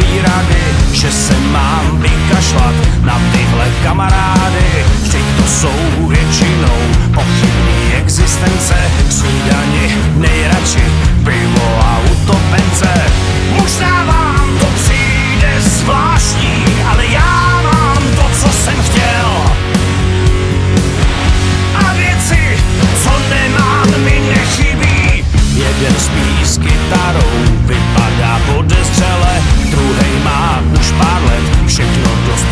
dobrý rady, že se mám vykašlat na tyhle kamarády. Vždyť to jsou většinou pochybný existence, snídani nejradši pivo a utopence. Možná vám to přijde zvláštní, ale já mám to, co jsem chtěl. A věci, co nemám, mi nechybí. Jeden spí s kytarou, vypadá podezřele, druhej má už pár let, všechno dost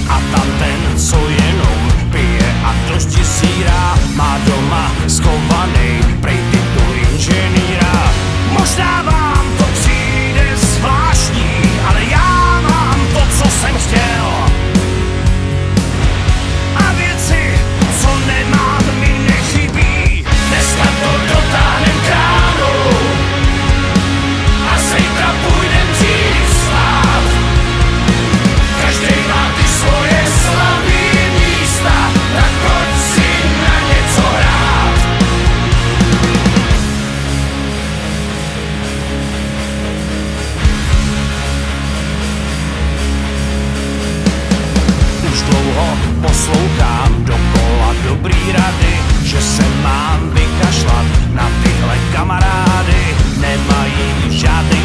a tam ten, co jenom pije a dosti sírá, má doma schovaný prej titul inženýra. Možná vám to přijde zvláštní, ale já mám to, co jsem chtěl. A věci, co nemám, mi nechybí. Dneska to dotáhnem k ránu a zítra půjdem dřív spát. Každej má ty svoje slabý místa, tak pojď si na něco hrát. Už dlouho poslouchám dokola dobrý rady, že se mám vykašlat na tyhle kamarády. Nemají žádný